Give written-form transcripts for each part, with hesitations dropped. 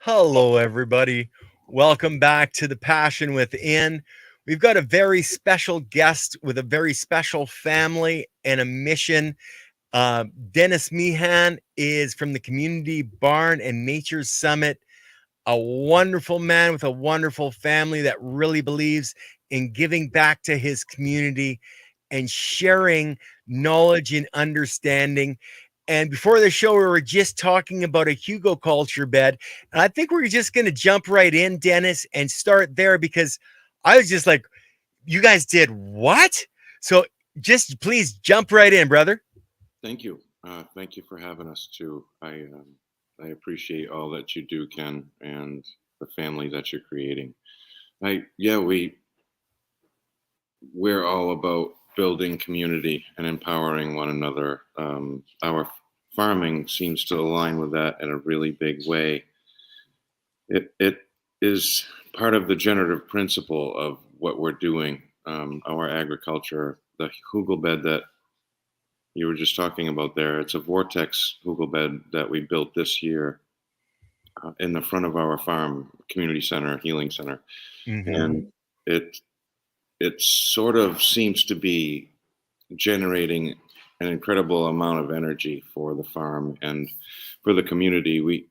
Hello, everybody. Welcome back to The Passion Within. We've got a very special guest with a very special family and a mission. Dennis Meehan is from the Community Barn and Nature Summit, a wonderful man with a wonderful family that really believes in giving back to his community and sharing knowledge and understanding. And before the show, we were just talking about a Hugo culture bed. And I think we're just going to jump right in, Dennis, and start there because I was just like, you guys did what? So just please jump right in, brother. Thank you. Thank you for having us too. I appreciate all that you do, Ken, and the family that you're creating. We're all about building community and empowering one another. Our farming seems to align with that in a really big way. It is part of the generative principle of what we're doing. Our agriculture, the hugel bed that you were just talking about there. It's a vortex hugel bed that we built this year in the front of our farm community center, healing center, and it it sort of seems to be generating an incredible amount of energy for the farm and for the community. We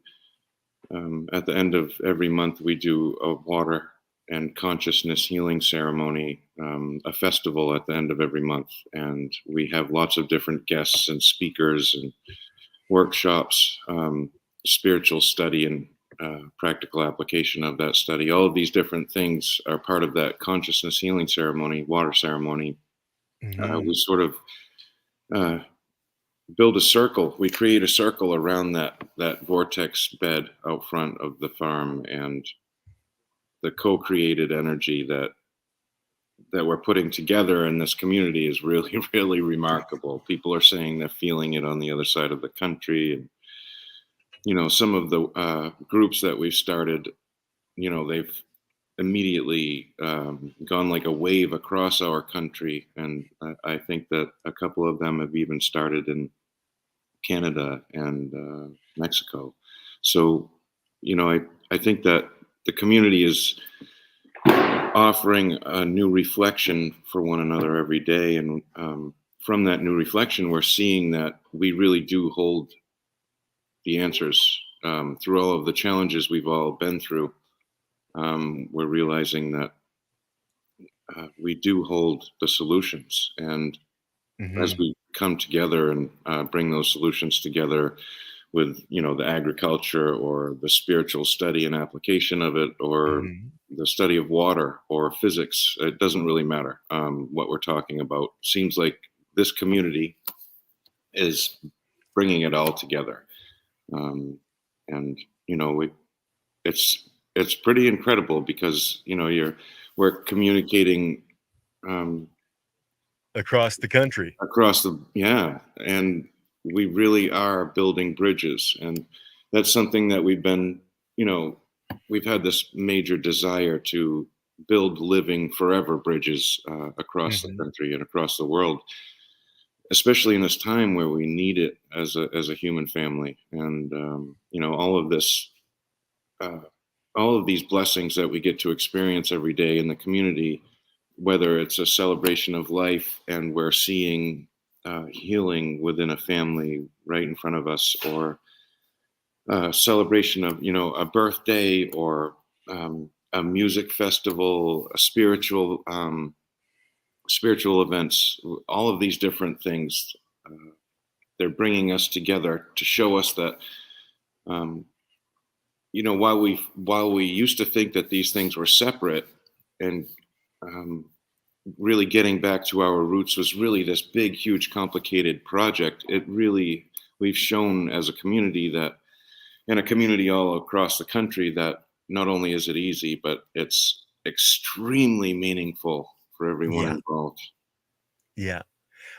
at the end of every month we do a water and consciousness healing ceremony, a festival at the end of every month, and we have lots of different guests and speakers and workshops, spiritual study and practical application of that study. All of these different things are part of that consciousness healing ceremony, water ceremony. We sort of uh, build a circle. We create a circle around that vortex bed out front of the farm, and the co-created energy that we're putting together in this community is really really remarkable. People are saying they're feeling it on the other side of the country, and some of the groups that we've started, they've immediately gone like a wave across our country, and I think that a couple of them have even started in Canada and Mexico. So I think that the community is offering a new reflection for one another every day, and from that new reflection we're seeing that we really do hold the answers through all of the challenges we've all been through. We're realizing that we do hold the solutions, and as we come together and bring those solutions together with the agriculture or the spiritual study and application of it, or the study of water or physics, it doesn't really matter what we're talking about. Seems like this community is bringing it all together, and it's pretty incredible because we're communicating Across the country. and we really are building bridges, and that's something that we've had this major desire to build living forever bridges across the country and across the world, especially in this time where we need it as a human family. And all of this all of these blessings that we get to experience every day in the community, whether it's a celebration of life and we're seeing healing within a family right in front of us, or a celebration of a birthday, or a music festival, a spiritual events, all of these different things, they're bringing us together to show us that while we used to think that these things were separate, and really getting back to our roots was really this big, huge, complicated project. We've shown as a community that, in a community all across the country, that not only is it easy, but it's extremely meaningful for everyone involved. Yeah.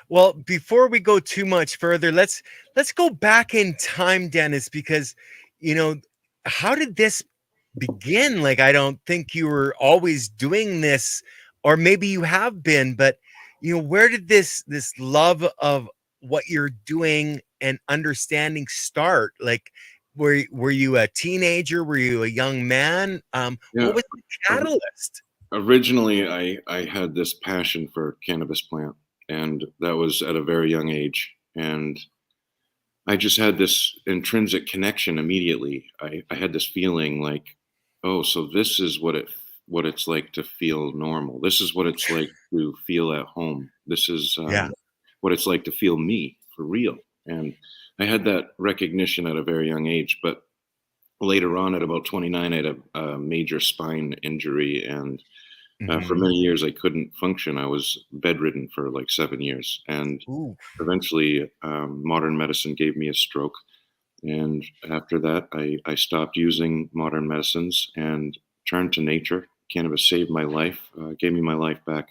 Well, before we go too much further, let's go back in time, Dennis, because how did this begin? Like, I don't think you were always doing this, or maybe you have been, but where did this love of what you're doing and understanding start? Like, were you a teenager? Were you a young man? Yeah. What was the catalyst? Originally, I had this passion for cannabis plant, and that was at a very young age. And I just had this intrinsic connection immediately. I had this feeling like, oh, so this is what it's like to feel normal. This is what it's like to feel at home. This is Yeah. what it's like to feel me for real. And I had that recognition at a very young age. But later on, at about 29, I had a major spine injury, and for Mhm. many years I couldn't function. I was bedridden for like 7 years, and Ooh. eventually modern medicine gave me a stroke. And after that, I stopped using modern medicines and turned to nature. Cannabis saved my life, gave me my life back.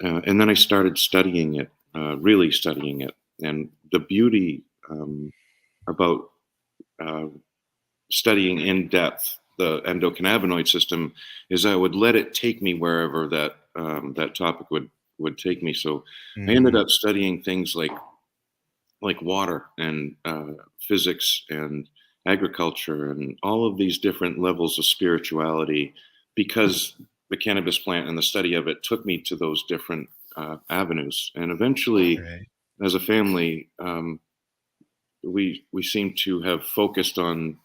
And then I started studying it, really studying it. And the beauty about uh, studying in depth the endocannabinoid system is I would let it take me wherever that topic would take me. So I ended Mhm. up studying things like water and physics and agriculture and all of these different levels of spirituality, because the cannabis plant and the study of it took me to those different avenues. And eventually, Right. as a family, we seem to have focused on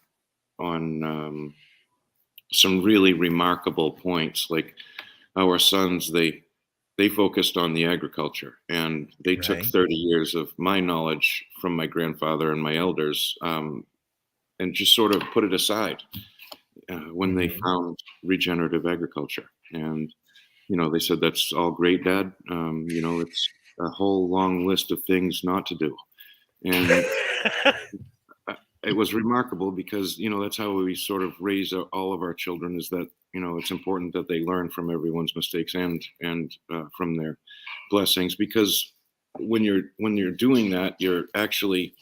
some really remarkable points. Like our sons, they focused on the agriculture, and they took Right. 30 years of my knowledge from my grandfather and my elders, and just sort of put it aside when they Mhm. found regenerative agriculture. And they said, "That's all great, Dad. It's a whole long list of things not to do." And it was remarkable, because that's how we sort of raise all of our children, is that it's important that they learn from everyone's mistakes and from their blessings, because when you're doing that, you're actually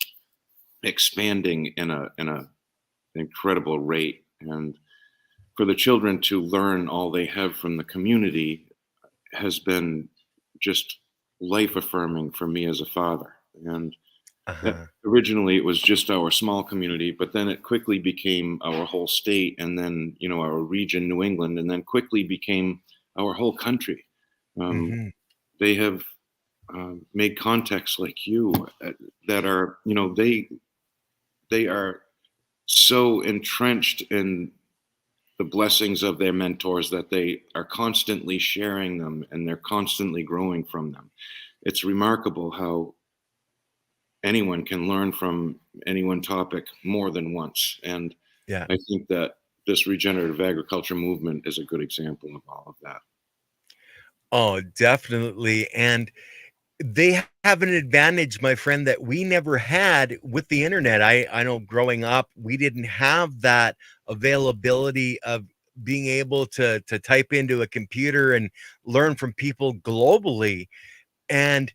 expanding in a incredible rate. And for the children to learn all they have from the community has been just life affirming for me as a father. And Uh-huh. originally, it was just our small community, but then it quickly became our whole state, and then our region, New England, and then quickly became our whole country. Um, Mhm. they have made contacts like you, that are they are so entrenched in the blessings of their mentors that they are constantly sharing them, and they're constantly growing from them. It's remarkable how anyone can learn from any one topic more than once. And Yeah. I think that this regenerative agriculture movement is a good example of all of that. Oh, definitely. And they have an advantage, my friend, that we never had with the internet. I know growing up, we didn't have that availability of being able to type into a computer and learn from people globally. And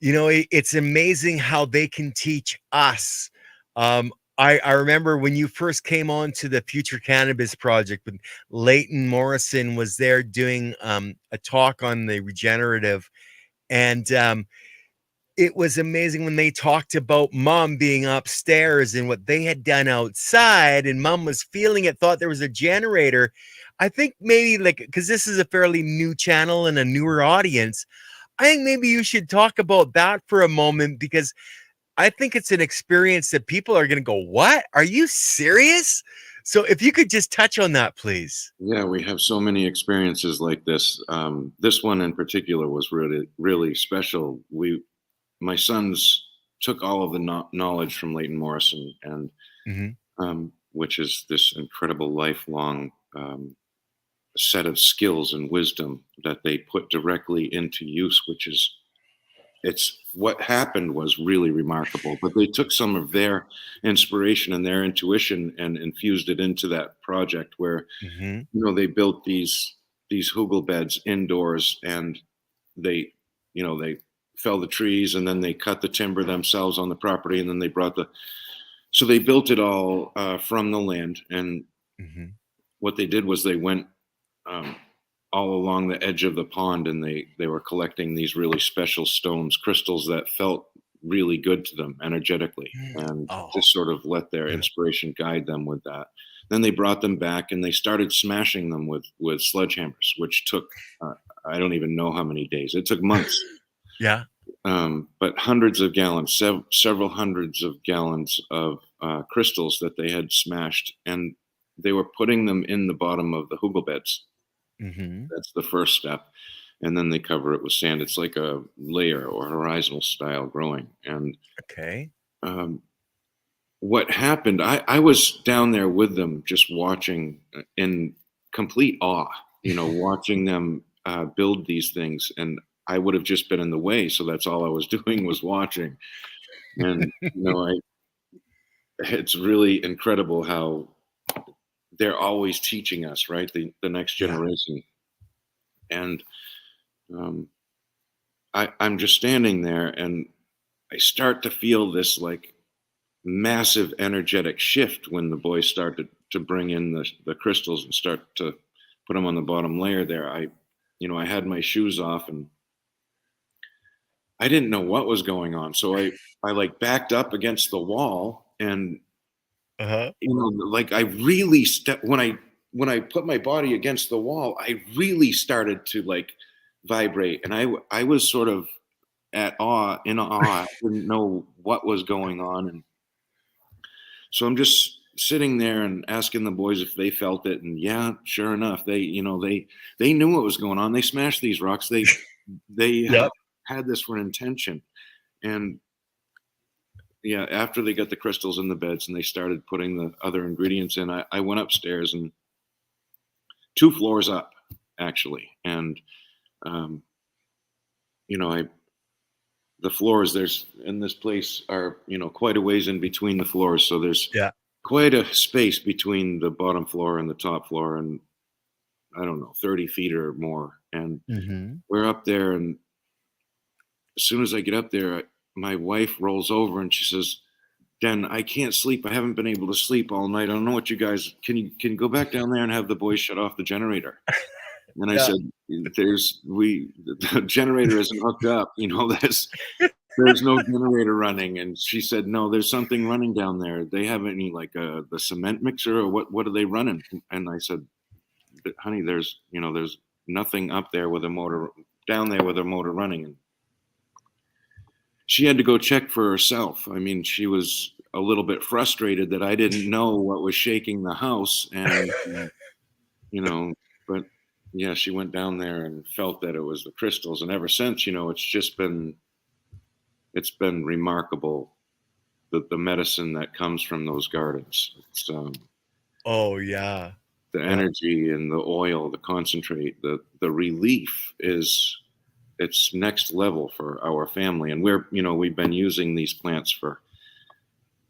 it's amazing how they can teach us. I remember when you first came on to the Future Cannabis Project, when Leighton Morrison was there doing a talk on the regenerative, and it was amazing when they talked about mom being upstairs and what they had done outside, and mom was feeling it, thought there was a generator. I think maybe, like, because this is a fairly new channel and a newer audience, I think maybe you should talk about that for a moment, because I think it's an experience that people are going to go, "What? Are you serious?" So if you could just touch on that, please. Yeah, we have so many experiences like this. This one in particular was really, really special. My sons took all of the knowledge from Leighton Morrison, and Mhm. which is this incredible lifelong set of skills and wisdom that they put directly into use, which is it's what happened was really remarkable. But they took some of their inspiration and their intuition and infused it into that project, where Mhm. they built these hugel beds indoors, and they fell the trees, and then they cut the timber themselves on the property, and then they brought the so they built it all from the land. And Mhm. what they did was they went um, all along the edge of the pond, and they were collecting these really special stones, crystals that felt really good to them energetically, and Oh, just sort of let their yeah. inspiration guide them with that. Then they brought them back and they started smashing them with sledgehammers, which took I don't even know how many days. It took months. Yeah. But hundreds of gallons, several hundreds of gallons of crystals that they had smashed, and they were putting them in the bottom of the hugel beds. Mhm. That's the first step, and then they cover it with sand. It's like a layer or horizontal style growing. And Okay. um, what happened? I was down there with them, just watching in complete awe. Watching them build these things, and I would have just been in the way, so that's all I was doing was watching. And it's really incredible how they're always teaching us, right? The next Yeah. generation. And um, I'm just standing there, and I start to feel this like massive energetic shift when the boys started to bring in the crystals and start to put them on the bottom layer there. I had my shoes off, and I didn't know what was going on. So I like backed up against the wall, and Uh-huh. like I really when I put my body against the wall, I really started to like vibrate, and I was sort of in awe. I didn't know what was going on, and so I'm just sitting there and asking the boys if they felt it, and yeah, sure enough, they knew what was going on. They smashed these rocks. They Yep. had this for an intention, and yeah, after they got the crystals in the beds and they started putting the other ingredients in, I went upstairs and two floors up actually, and um, I the floors there's in this place are quite a ways in between the floors, so there's Yeah. quite a space between the bottom floor and the top floor, and I don't know, 30 feet or more. And Mhm. we're up there, and as soon as I get up there, my wife rolls over and she says, "Den, I can't sleep. I haven't been able to sleep all night. I don't know what you guys can you go back down there and have the boys shut off the generator?" And I Yeah. said, the generator isn't hooked up. There's no generator running." And she said, "No, there's something running down there. They have any like the cement mixer, or what are they running?" And I said, "Honey, there's nothing up there with a motor down there with a motor running." And she had to go check for herself. I mean, she was a little bit frustrated that I didn't know what was shaking the house, and you know, but yeah, she went down there and felt that it was the crystals, and ever since, it's been remarkable, the medicine that comes from those gardens. Oh, yeah. The Yeah. energy and the oil, the concentrate, the relief it's next level for our family. And we've been using these plants for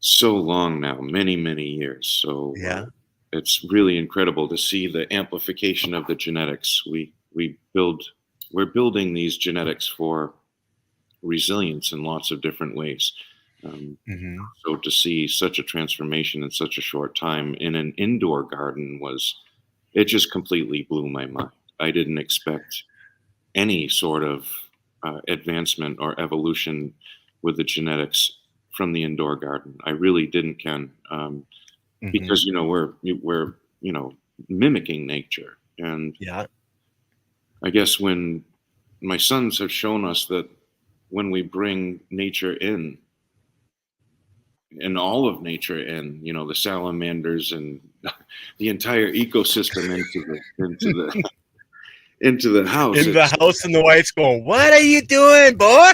so long now, many, many years. So Yeah. it's really incredible to see the amplification of the genetics. We're building these genetics for resilience in lots of different ways. Um, Mhm. so to see such a transformation in such a short time in an indoor garden it just completely blew my mind. I didn't expect any sort of advancement or evolution with the genetics from the indoor garden. I really didn't, Ken, because Mhm. we're mimicking nature. And Yeah. I guess when my sons have shown us that when we bring nature in, and all of nature in, the salamanders and the entire ecosystem into the house, In the it's house, and the wife's going, "What are you doing, boy?"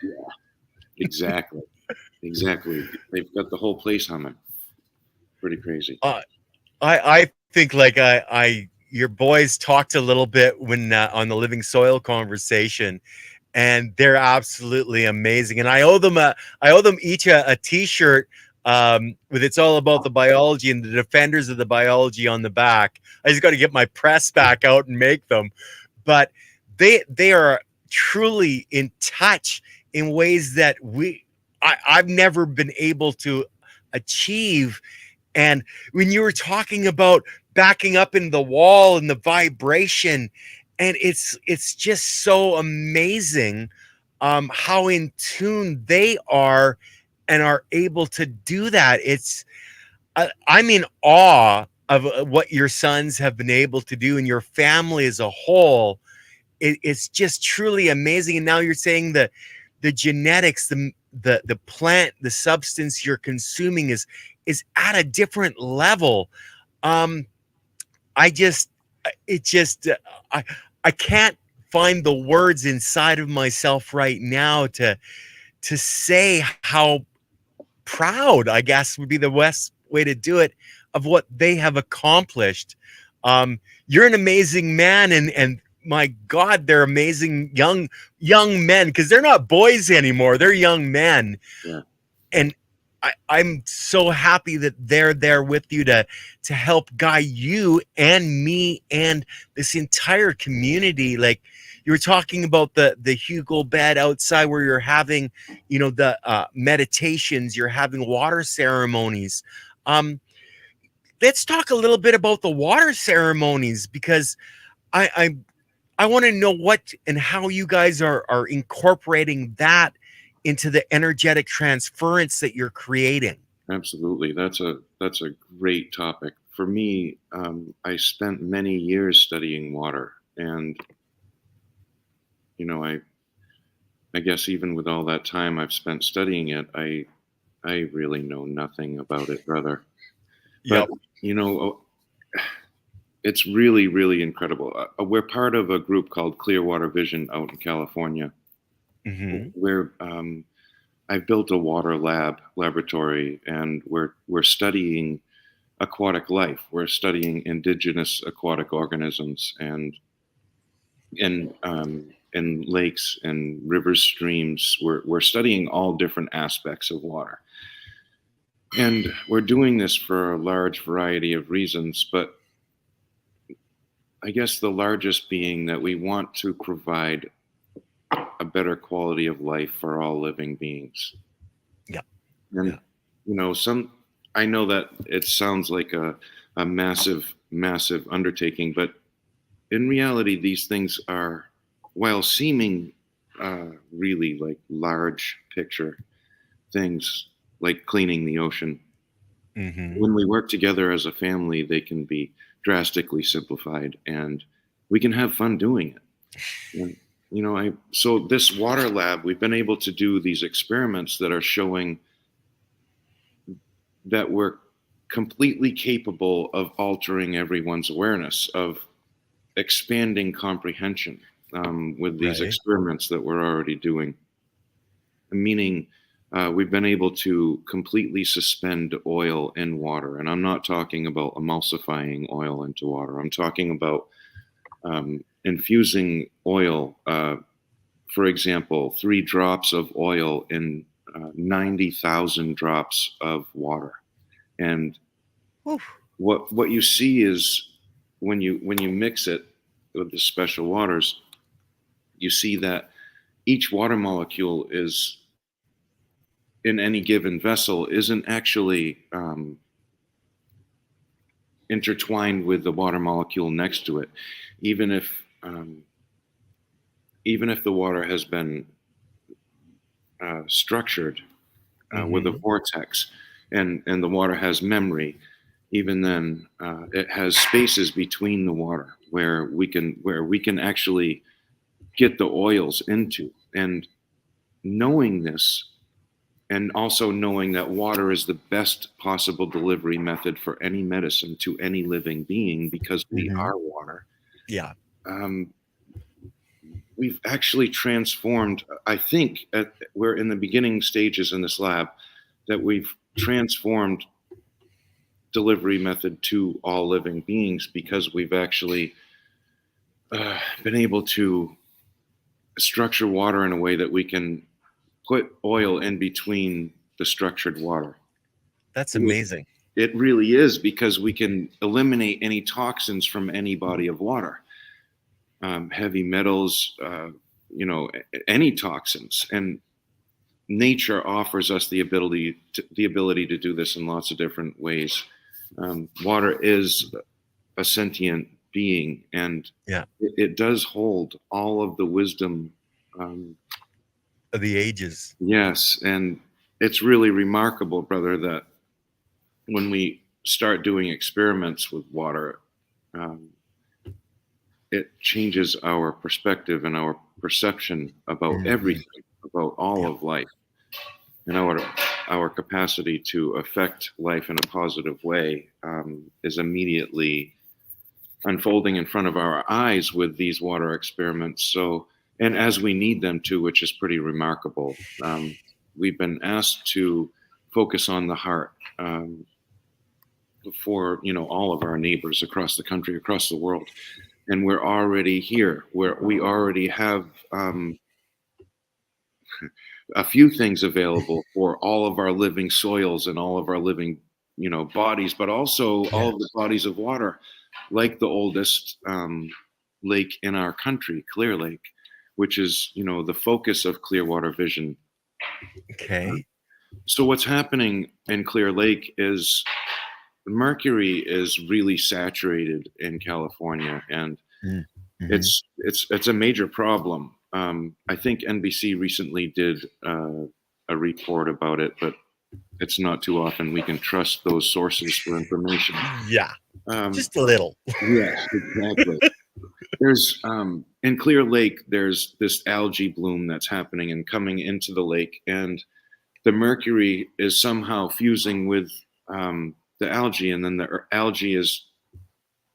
yeah, exactly. Exactly. They've got the whole place humming. Pretty crazy. Uh, I think like I your boys talked a little bit when on the Living Soil conversation, and they're absolutely amazing. And I owe them each a T-shirt with "It's all about the biology" and the defenders of the biology on the back. I just got to get my press back out and make them. But they are truly in touch in ways that I've never been able to achieve. And when you were talking about backing up in the wall and the vibration, and it's just so amazing. how in tune they are and are able to do that. I'm in awe of what your sons have been able to do and your family as a whole. It's just truly amazing. And now you're saying the genetics, the plant, the substance you're consuming is at a different level. Um, I just, it just, I can't find the words inside of myself right now to say how proud, I guess would be the best way to do it, of what they have accomplished. You're an amazing man, and my God, they're amazing young men, because they're not boys anymore; they're young men. Yeah. And I'm so happy that they're there with you to help guide you and me and this entire community. Like you were talking about the Hugo bed outside where you're having, the meditations, you're having water ceremonies. Um, let's talk a little bit about the water ceremonies, because I I want to know what and how you guys are incorporating that into the energetic transference that you're creating. Absolutely. That's a great topic. For me, I spent many years studying water, and I guess even with all that time I've spent studying it, I really know nothing about it, brother. But Yep. you know, it's really, really incredible. We're part of a group called Clearwater Vision out in California, Hmm. where I've built a water laboratory, and we're studying aquatic life. We're studying indigenous aquatic organisms and lakes and rivers, streams. We're studying all different aspects of water, and we're doing this for a large variety of reasons. But I guess the largest being that we want to provide a better quality of life for all living beings. Yep. And Yeah. some I know that it sounds like a massive, massive undertaking, but in reality, these things are, while seeming really like large picture things, like cleaning the ocean, Hmm. when we work together as a family, they can be drastically simplified, and we can have fun doing it. And, I so this water lab, we've been able to do these experiments that are showing that we're completely capable of altering everyone's awareness, of expanding comprehension with these Right. experiments that we're already doing. Meaning, we've been able to completely suspend oil in water. And I'm not talking about emulsifying oil into water, I'm talking about infusing oil. For example, 3 drops of oil in 90,000 drops of water. And Oof. what you see is, when you mix it with the special waters, you see that each water molecule is in any given vessel isn't actually intertwined with the water molecule next to it, even if um, even if the water has been structured with a Hmm. vortex, and the water has memory. Even then, it has spaces between the water where we can actually get the oils into. And knowing this, and also knowing that water is the best possible delivery method for any medicine to any living being, because we Hmm. are water, Yeah. um, we've actually transformed. I think we're in the beginning stages in this lab that we've transformed delivery method to all living beings, because we've actually been able to structure water in a way that we can put oil in between the structured water. That's amazing. It really is, because we can eliminate any toxins from any body of water, heavy metals, any toxins. And nature offers us the ability to do this in lots of different ways. Water is a sentient being, and Yeah. it does hold all of the wisdom um, of the ages. Yes, and it's really remarkable, brother, that when we start doing experiments with water, um, it changes our perspective and our perception about Mhm. everything, about all Yeah. of life, and our capacity to affect life in a positive way is immediately unfolding in front of our eyes with these water experiments. So, and as we need them to, which is pretty remarkable. We've been asked to focus on the heart for all of our neighbors across the country, across the world, and we're already here, where we already have a few things available for all of our living soils and all of our living bodies, but also all Yeah. of the bodies of water, like the oldest lake in our country, Clear Lake, which is the focus of Clearwater Vision. Okay. So what's happening in Clear Lake is mercury is really saturated in California, and Mm. Mhm. it's a major problem. I think NBC recently did a report about it, but it's not too often we can trust those sources for information. Yeah. Um, Just a little. yes, exactly. There's in Clear Lake, there's this algae bloom that's happening and coming into the lake, and the mercury is somehow fusing with the algae, and then the algae is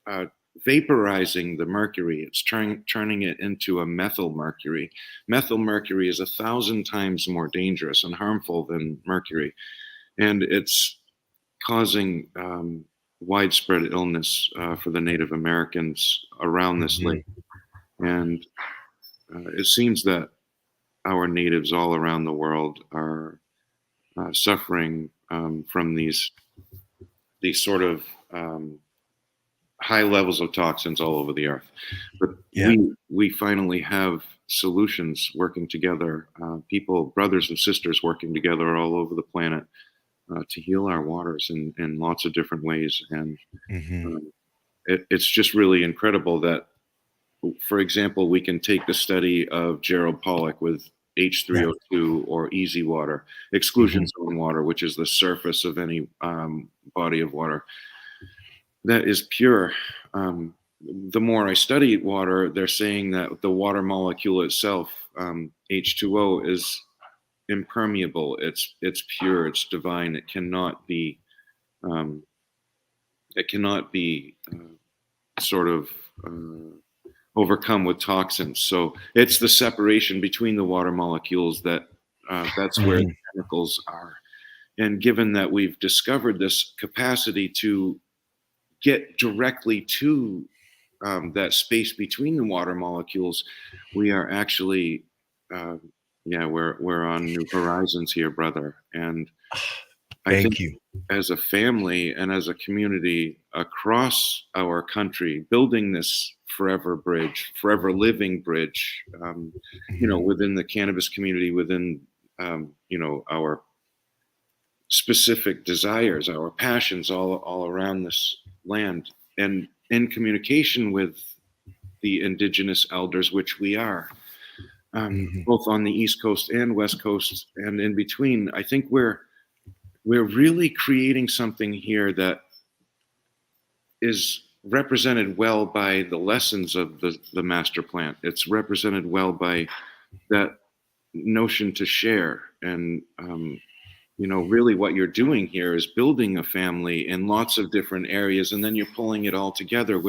uh, vaporizing the mercury. It's turning it into a methyl mercury. Methyl mercury is 1,000 times more dangerous and harmful than mercury, and it's causing widespread illness for the Native Americans around this Mhm. lake. And it seems that our natives all around the world are suffering from these sort of high levels of toxins all over the earth. But Yeah. we finally have solutions working together, people, brothers and sisters working together all over the planet to heal our waters in lots of different ways. And Mhm. um, it's just really incredible that, for example, we can take the study of Gerald Pollack with Yeah. H3O2 or easy water, exclusion Mhm. zone water, which is the surface of any body of water that is pure. The more I study water, they're saying that the water molecule itself, H2O, is impermeable. It's pure. It's divine. Um, it cannot be sort of overcome with toxins. So it's the separation between the water molecules that's where the Mhm. chemicals are. And given that we've discovered this capacity to get directly to that space between the water molecules, we are actually, uh, yeah, we're on new horizons here, brother. And I think Thank you. as a family and as a community across our country, building this forever bridge, forever living bridge, Mhm. within the cannabis community, within, our specific desires, our passions all around this land, and in communication with the indigenous elders, which we are, Mhm. both on the East Coast and West Coast and in between. I think we're really creating something here that is represented well by the lessons of the master plan. It's represented well by that notion to share. And really what you're doing here is building a family in lots of different areas, and then you're pulling it all together,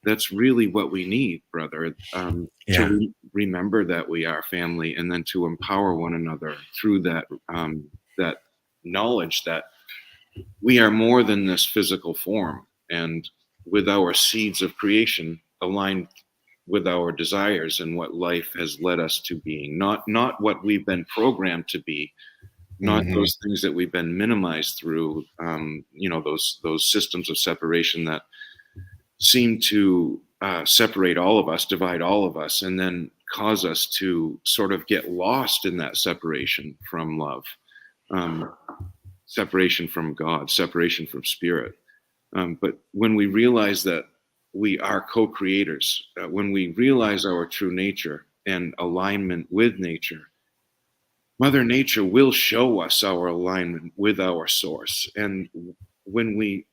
that's really what we need, brother. To Yeah. remember that we are family, and then to empower one another through that knowledge that we are more than this physical form, and with our seeds of creation aligned with our desires and what life has led us to being, not what we've been programmed to be, not Mhm. those things that we've been minimized through, those systems of separation that seem to separate all of us, divide all of us, and then cause us to sort of get lost in that separation from love, um, separation from God, separation from spirit. But when we realize that we are co-creators, when we realize our true nature, and alignment with nature, Mother Nature will show us our alignment with our source. And when we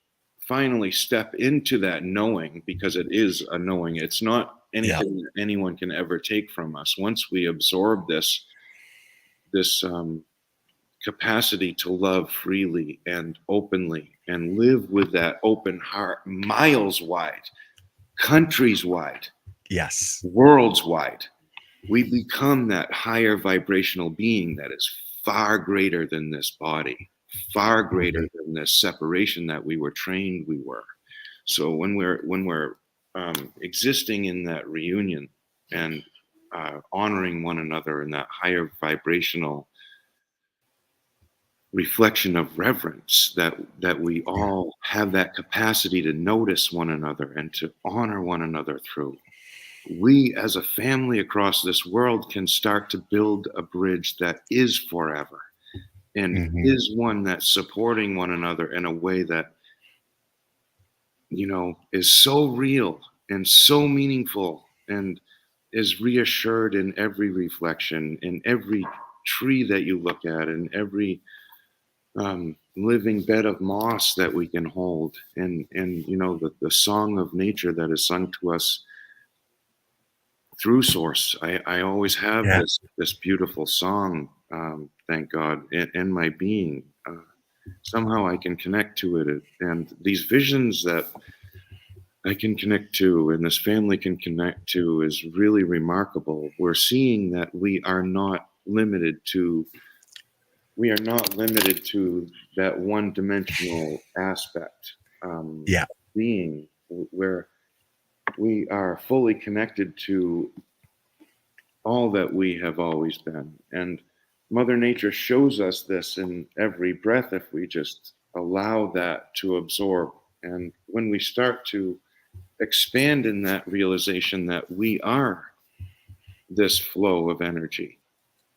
finally step into that knowing, because it is a knowing, it's not Yeah. anything that anyone can ever take from us. Once we absorb this capacity to love freely and openly and live with that open heart, miles wide, countries wide, Yes. worlds wide, we become that higher vibrational being that is far greater than this body, far greater than this separation that we were trained we were. So when we're existing in that reunion and honoring one another in that higher vibrational reflection of reverence, that we all have that capacity to notice one another and to honor one another through, we as a family across this world can start to build a bridge that is forever and is one that's supporting one another in a way that, you know, is so real and so meaningful and is reassured in every reflection, in every tree that you look at, in every living bed of moss that we can hold, and you know, the song of nature that is sung to us through source. I always have Yeah. this beautiful song, thank God, in my being. Somehow I can connect to it, and these visions that I can connect to and this family can connect to is really remarkable. We're seeing that we are not limited to that one-dimensional aspect, Yeah. being, where we are fully connected to all that we have always been. And Mother Nature shows us this in every breath if we just allow that to absorb. And when we start to expand in that realization that we are this flow of energy,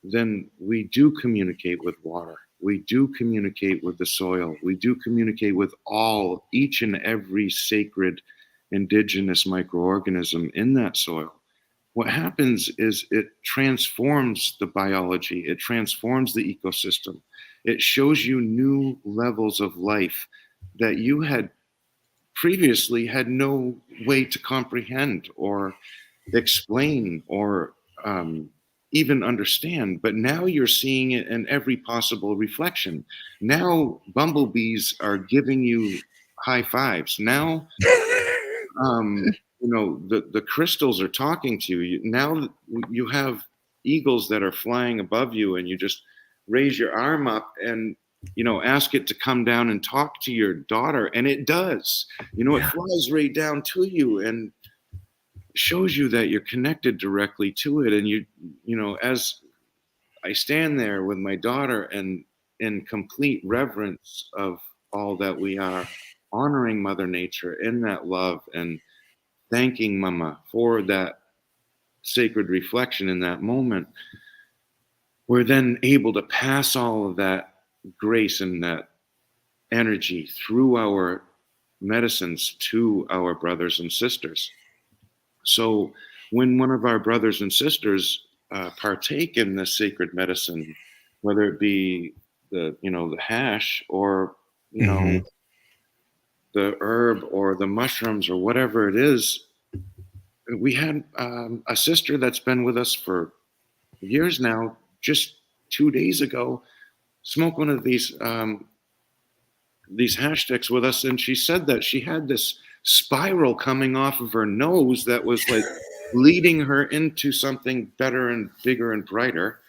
then we do communicate with water. We do communicate with the soil. We do communicate with each and every sacred indigenous microorganism in that soil. What happens is it transforms the biology, it transforms the ecosystem. It shows you new levels of life that you had previously had no way to comprehend or explain or even understand. But now you're seeing it in every possible reflection. Now bumblebees are giving you high fives. Now you know, the crystals are talking to you. Now you have eagles that are flying above you, and you just raise your arm up and, you know, ask it to come down and talk to your daughter, and it does. You know, it Yeah. flies right down to you and shows you that you're connected directly to it. And you know, as I stand there with my daughter and in complete reverence of all that we are, honoring Mother Nature in that love and thanking Mama for that sacred reflection in that moment, we're then able to pass all of that grace and that energy through our medicines to our brothers and sisters. So when one of our brothers and sisters partake in this sacred medicine, whether it be the hash or you know Hmm. the herb or the mushrooms or whatever it is, we had a sister that's been with us for years now. Just 2 days ago, smoked one of these hash sticks with us, and she said that she had this spiral coming off of her nose that was like leading her into something better and bigger and brighter.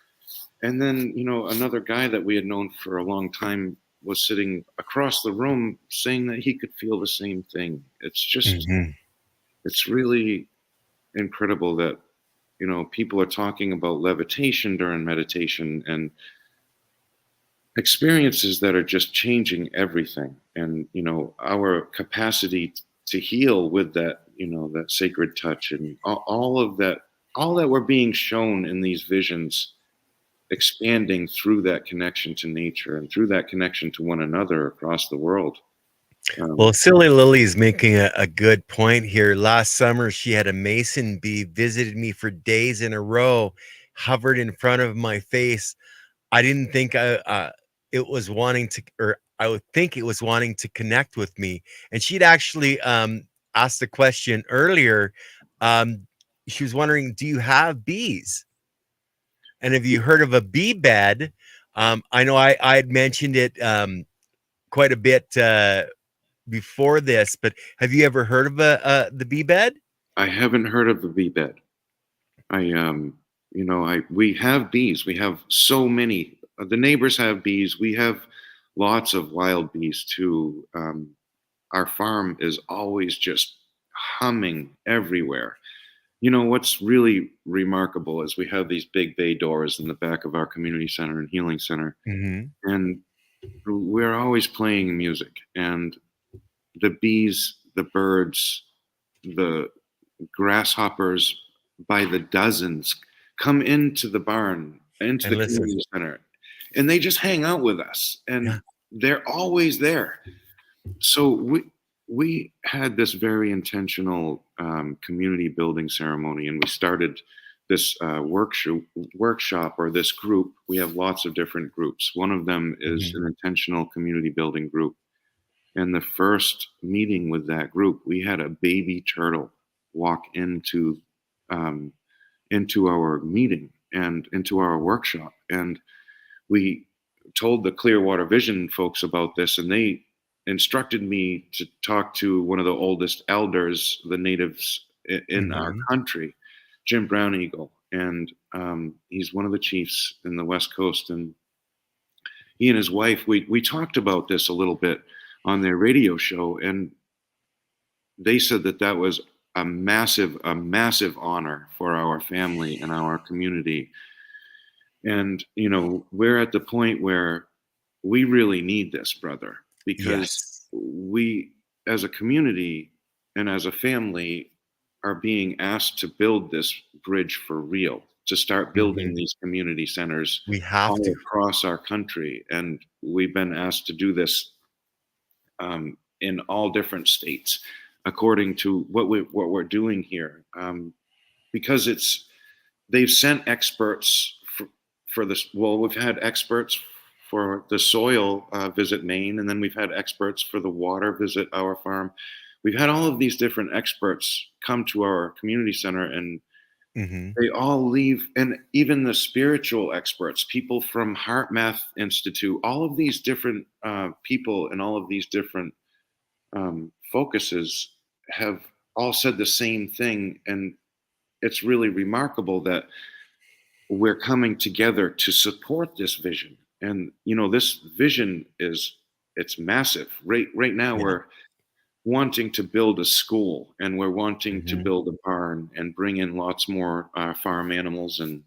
And then, you know, another guy that we had known for a long time was sitting across the room saying that he could feel the same thing. Hmm. It's really incredible that, you know, people are talking about levitation during meditation and experiences that are just changing everything. And, you know, our capacity to heal with that, you know, that sacred touch and all of that, all that we're being shown in these visions, expanding through that connection to nature and through that connection to one another across the world. Um, Well, Silly Lily's making a good point here. Last summer, she had a mason bee visited me for days in a row, hovered in front of my face. I didn't think it was wanting to, or I would think it was wanting to connect with me. And she'd actually asked the question earlier. Um, she was wondering, do you have bees? And have you heard of a bee bed? I know I had mentioned it quite a bit before this, but have you ever heard of the bee bed? I haven't heard of the bee bed. We have bees. We have so many. The neighbors have bees. We have lots of wild bees too. Our farm is always just humming everywhere. You know, what's really remarkable is we have these big bay doors in the back of our community center and healing center, Hmm. and we're always playing music. And the bees, the birds, the grasshoppers by the dozens come into the barn, into And the listen, community center, and they just hang out with us, yeah. and they're always there. So we had this very intentional community building ceremony, and we started this workshop or this group. We have lots of different groups. One of them is Hmm. an intentional community building group. And the first meeting with that group, we had a baby turtle walk um, into our meeting and into our workshop, and we told the Clearwater Vision folks about this, and they instructed me to talk to one of the oldest elders, the natives in our Hmm. country, Jim Brown Eagle, and he's one of the chiefs in the West Coast, and he and his wife, we talked about this a little bit on their radio show, and they said that that was a massive honor for our family and our community. And you know, we're at the point where we really need this, brother, because Yes. we, as a community and as a family, are being asked to build this bridge for real, to start building Hmm. these community centers We have all to. across our country. And we've been asked to do this in all different states, according to what we're doing here, because it's they've sent experts for this. Well, we've had experts for the soil visit Maine, and then we've had experts for the water visit our farm. We've had all of these different experts come to our community center, and Hmm. they all leave, and even the spiritual experts, people from Heart Math Institute, all of these different people and all of these different focuses have all said the same thing. And it's really remarkable that we're coming together to support this vision. And you know, this vision is, it's massive. Right now Yeah. we're wanting to build a school, and we're wanting to Hmm. build a barn and bring in lots more farm animals and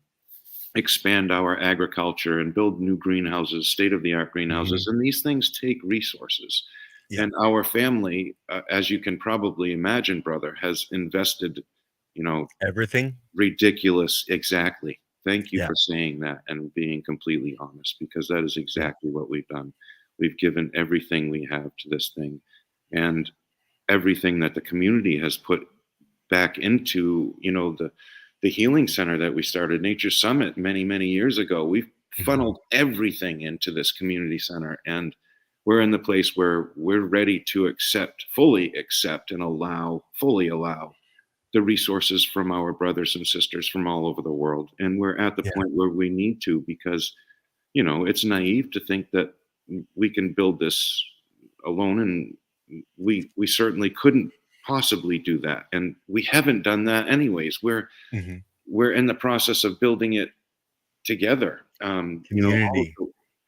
expand our agriculture and build new greenhouses, state of the art greenhouses. Hmm. And these things take resources. Yeah. And our family, as you can probably imagine, brother, has invested, you know, Everything. ridiculous. Exactly. Thank you Yeah. for saying that and being completely honest, because that is Yeah. exactly what we've done. We've given everything we have to this thing, and everything that the community has put back into, you know, the healing center that we started, Nature Summit, many years ago. We've Hmm. funneled everything into this community center, and we're in the place where we're ready to fully accept and fully allow the resources from our brothers and sisters from all over the world. And we're at the Yeah. point where we need to, because, you know, it's naive to think that we can build this alone, and we certainly couldn't possibly do that, and we haven't done that anyways. Hmm. We're in the process of building it together. You know, Community.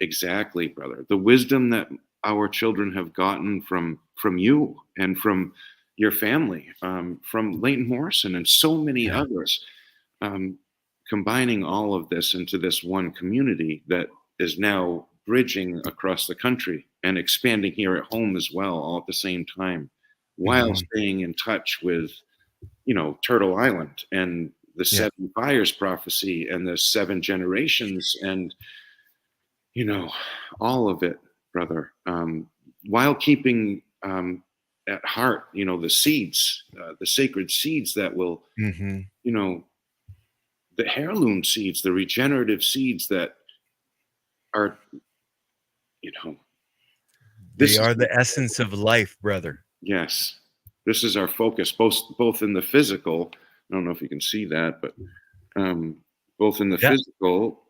exactly, brother. The wisdom that our children have gotten from you and from your family, from Leighton Morrison and so many Yeah. others, um, combining all of this into this one community that is now bridging across the country and expanding here at home as well, all at the same time, while Hmm. staying in touch with, you know, Turtle Island and the Yeah. seven fires prophecy and the seven generations, and you know, all of it, brother, while keeping at heart, the seeds, the sacred seeds that will, Hmm. you know, the heirloom seeds, the regenerative seeds that are, you know, They this is, are the essence of life, brother. yes, this is our focus, both in the physical. I don't know if you can see that, but um, both in the Yeah. physical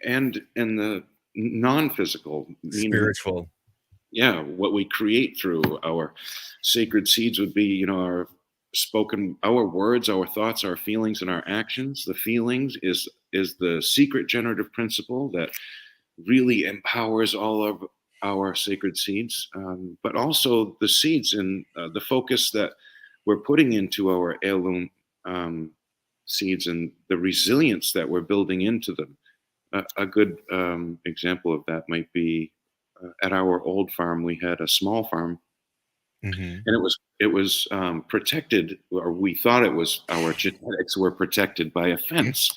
and in the non-physical, meaning, Spiritual. yeah, what we create through our sacred seeds would be, our spoken, our words, our thoughts, our feelings, and our actions. The feelings is the secret generative principle that really empowers all of our sacred seeds, but also the seeds and the focus that we're putting into our heirloom seeds and the resilience that we're building into them. A good example of that might be at our old farm. We had a small farm, Hmm. and it was protected, or we thought it was. Our genetics were protected by a fence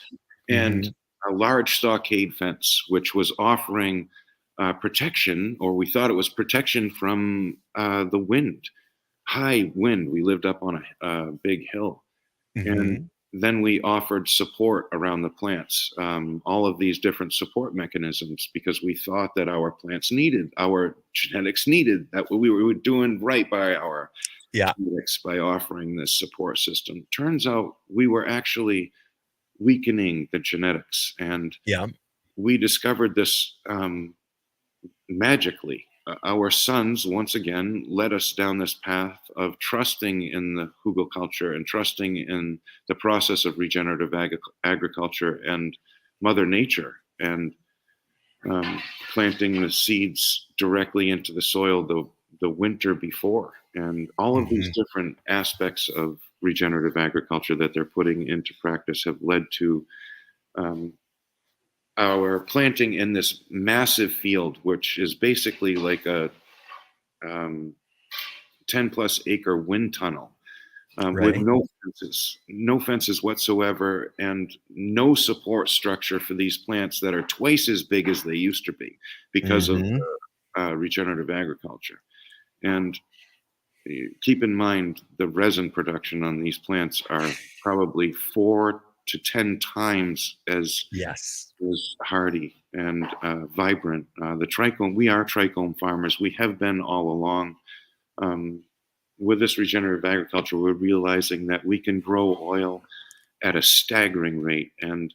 and Hmm. a large stockade fence, which was offering protection, or we thought it was protection from the wind, high wind. We lived up on a big hill, and Hmm. then we offered support around the plants, all of these different support mechanisms, because we thought that our plants needed, our genetics needed, that we were doing right by our Yeah. genetics by offering this support system. Turns out we were actually weakening the genetics, and Yeah. we discovered this magically. Our sons, once again, led us down this path of trusting in the hugelculture and trusting in the process of regenerative agriculture and Mother Nature, and planting the seeds directly into the soil the winter before. And all of these Hmm. different aspects of regenerative agriculture that they're putting into practice have led to um, our planting in this massive field, which is basically like a um, 10 plus acre wind tunnel, with Right. no fences whatsoever, and no support structure for these plants that are twice as big as they used to be because of Hmm. regenerative agriculture. And keep in mind, the resin production on these plants are probably 4 to 10 times Yes. as hardy and vibrant. The trichome, we are trichome farmers. We have been all along. Um, with this regenerative agriculture, we're realizing that we can grow oil at a staggering rate. And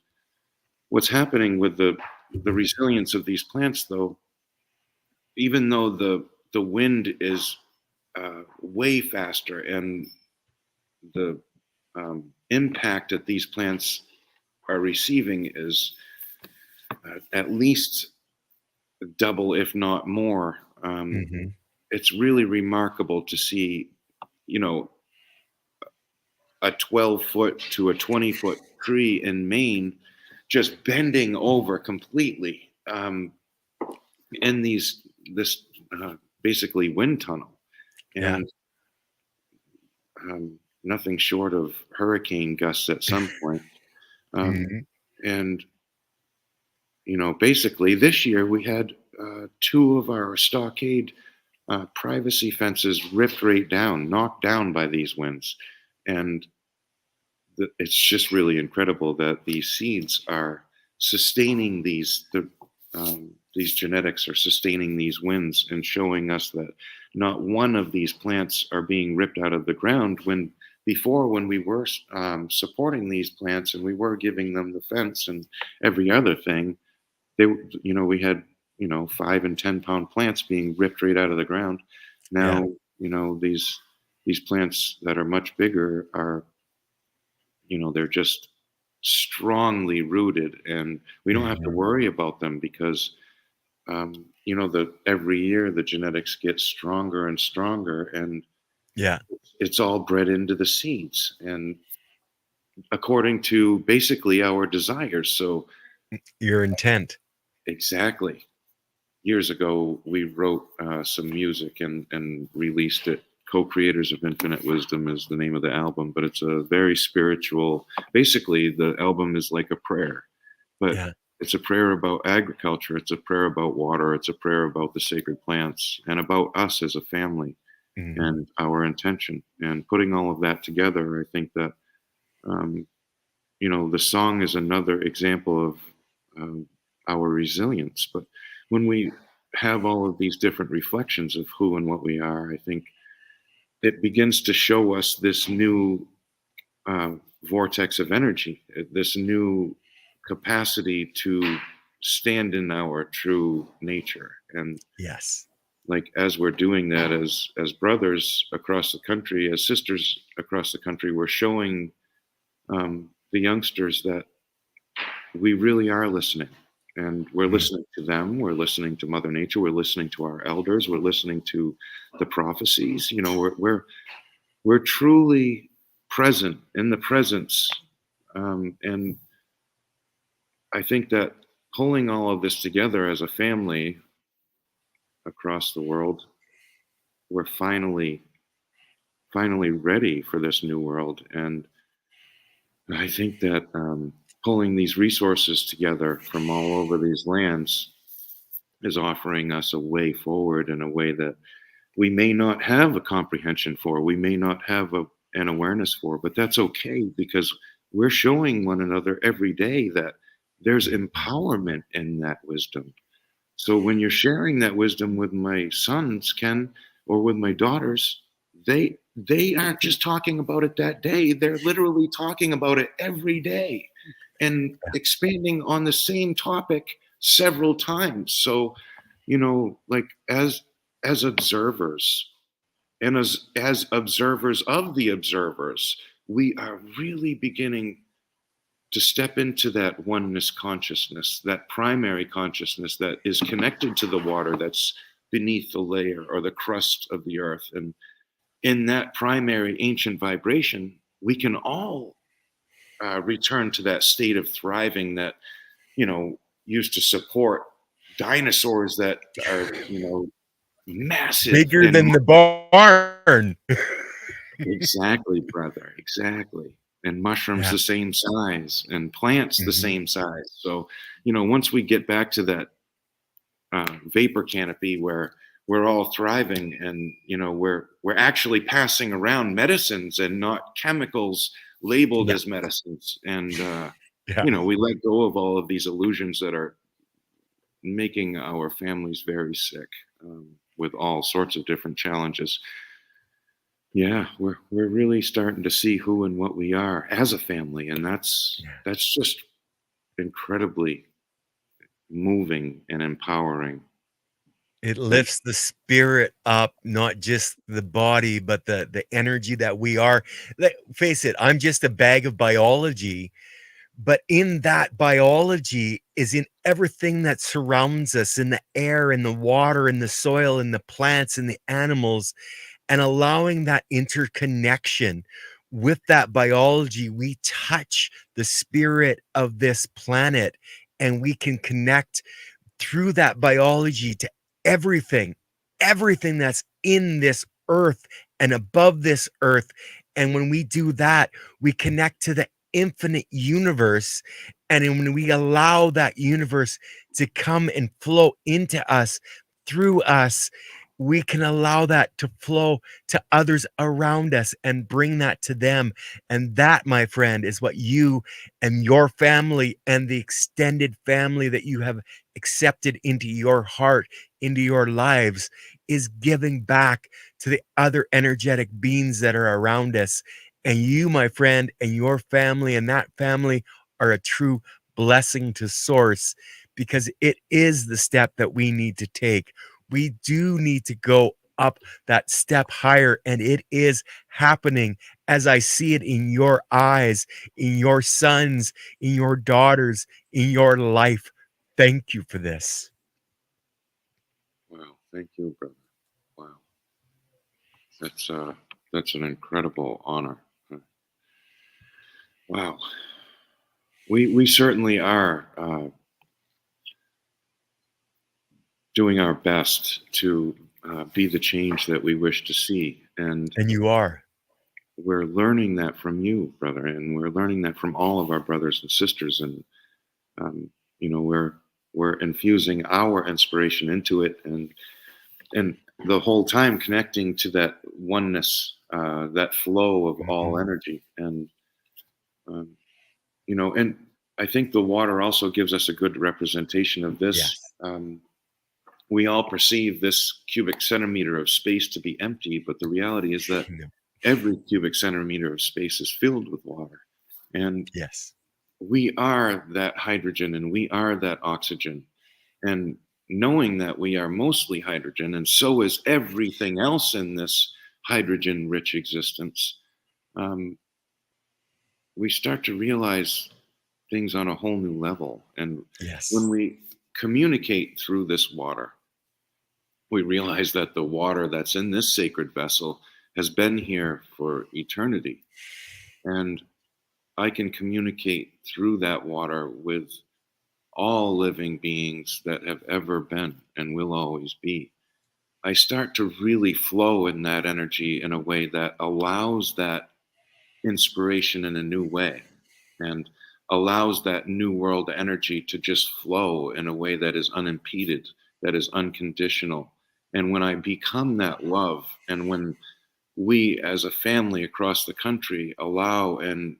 what's happening with the resilience of these plants, though, even though the wind is way faster and the impact that these plants are receiving is at least double, if not more. Hmm. It's really remarkable to see, you know, a 12-foot to a 20-foot tree in Maine just bending over completely in this basically wind tunnel, Yeah. and nothing short of hurricane gusts at some point. Um, Hmm. and basically this year we had two of our stockade privacy fences ripped right down, knocked down by these winds, and it's just really incredible that these seeds are sustaining these genetics are sustaining these winds and showing us that not one of these plants are being ripped out of the ground when before when we were supporting these plants and we were giving them the fence and every other thing they we had 5 and 10 pound plants being ripped right out of the ground. Yeah. Now these plants that are much bigger are they're just strongly rooted, and we don't have to Hmm. worry about them because the every year the genetics get stronger and stronger, and Yeah. it's all bred into the seeds and according to basically our desires. So Your intent. exactly, years ago we wrote some music and released it. Co-creators of Infinite Wisdom is the name of the album, but it's a very spiritual, basically the album is like a prayer, but Yeah. It's a prayer about agriculture. It's a prayer about water. It's a prayer about the sacred plants and about us as a family Mhm. and our intention. And putting all of that together, I think that, um, the song is another example of um, our resilience. But when we have all of these different reflections of who and what we are, I think it begins to show us this new uh, vortex of energy, this new capacity to stand in our true nature. And Yes. like as we're doing that as brothers across the country, as sisters across the country, we're showing the youngsters that we really are listening. And we're Mhm. listening to them. We're listening to Mother Nature. We're listening to our elders. We're listening to the prophecies. We're truly present in the presence. And I think that pulling all of this together as a family across the world, we're finally ready for this new world. And I think that pulling these resources together from all over these lands is offering us a way forward in a way that we may not have a comprehension for, we may not have an awareness for, but that's okay because we're showing one another every day that there's Mhm. empowerment in that wisdom. So when you're sharing that wisdom with my sons, Ken, or with my daughters, they aren't just talking about it that day. They're literally talking about it every day and Yeah. expanding on the same topic several times. So, like as observers and as observers of the observers, we are really beginning to step into that oneness consciousness, that primary consciousness that is connected to the water that's beneath the layer or the crust of the earth. And in that primary ancient vibration, we can all return to that state of thriving that, used to support dinosaurs that are, massive Bigger and than the barn. exactly, brother. Exactly. And mushrooms Yeah. the same size and plants the Mhm. same size. So, once we get back to that vapor canopy where we're all thriving and, we're actually passing around medicines and not chemicals labeled Yeah. as medicines. And, Yeah. we let go of all of these illusions that are making our families very sick with all sorts of different challenges. Yeah, we're really starting to see who and what we are as a family, and Yeah. that's just incredibly moving and empowering. It Like, lifts the spirit up, not just the body, but the energy that we are. Face it, I'm just a bag of biology, but in that biology is in everything that surrounds us, in the air, in the water, in the soil, in the plants, in the animals, and allowing that interconnection with that biology, we touch the spirit of this planet and we can connect through that biology to everything, everything that's in this earth and above this earth. And when we do that, we connect to the infinite universe. And then when we allow that universe to come and flow into us, through us, we can allow that to flow to others around us and bring that to them. And that, my friend, is what you and your family and the extended family that you have accepted into your heart, into your lives, is giving back to the other energetic beings that are around us. And you, my friend, and your family and that family are a true blessing to source because it is the step that we need to take. We do need to go up that step higher, and it is happening as I see it in your eyes, in your sons, in your daughters, in your life. Thank you for this. wow, thank you, brother. Wow, that's uh, that's an incredible honor. Wow, we certainly are doing our best to be the change that we wish to see, and And you are. we're learning that from you, brother, and we're learning that from all of our brothers and sisters. And We're infusing our inspiration into it, and the whole time connecting to that oneness, that flow of all Mhm. energy. And um, and I think the water also gives us a good representation of this. Yes. We all perceive this cubic centimeter of space to be empty, but the reality is that Yeah. every cubic centimeter of space is filled with water. And Yes. we are that hydrogen and we are that oxygen. And knowing that we are mostly hydrogen, and so is everything else in this hydrogen rich existence, um, we start to realize things on a whole new level. And when Yes. we communicate through this water, we realize that the water that's in this sacred vessel has been here for eternity. And I can communicate through that water with all living beings that have ever been and will always be. I start to really flow in that energy in a way that allows that inspiration in a new way, and allows that new world energy to just flow in a way that is unimpeded, that is unconditional. And when I become that love, and when we as a family across the country allow and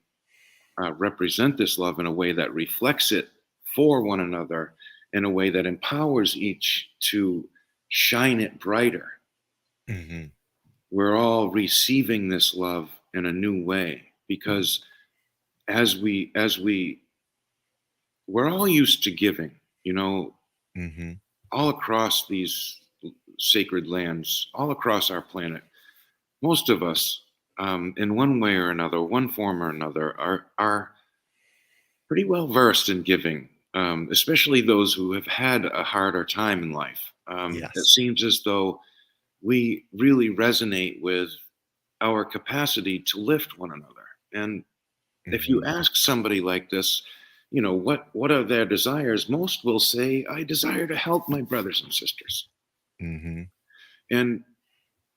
represent this love in a way that reflects it for one another, in a way that empowers each to shine it brighter, Mhm. we're all receiving this love in a new way. Because as we we're all used to giving, Mhm. all across these sacred lands, all across our planet. Most of us, in one way or another, one form or another, are pretty well versed in giving, especially those who have had a harder time in life. It Yes. seems as though we really resonate with our capacity to lift one another. And if you Mhm. ask somebody like this, what are their desires? Most will say, I desire to help my brothers and sisters. Mhm. And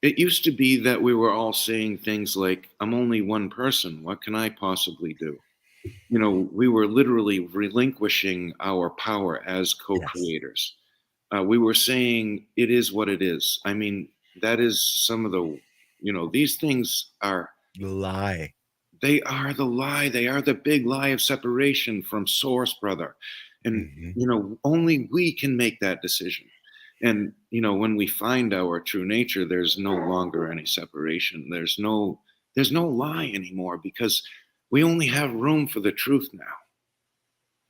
it used to be that we were all saying things like, I'm only one person. What can I possibly do? We were literally relinquishing our power as co Yes. creators. We were saying, it is what it is. I mean, that is some of the, these things are, Lie. they are the lie. They are the big lie of separation from source, brother. And, Mhm. only we can make that decision. And, when we find our true nature, there's no longer any separation. There's no lie anymore, because we only have room for the truth now.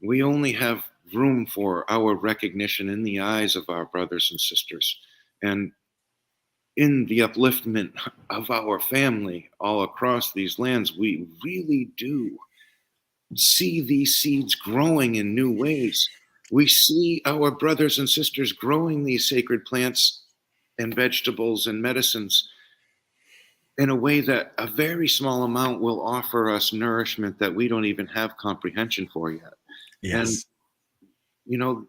We only have room for our recognition in the eyes of our brothers and sisters, and in the upliftment of our family all across these lands. We really do see these seeds growing in new ways. We see our brothers and sisters growing these sacred plants and vegetables and medicines in a way that a very small amount will offer us nourishment that we don't even have comprehension for yet. And, Yes. you know,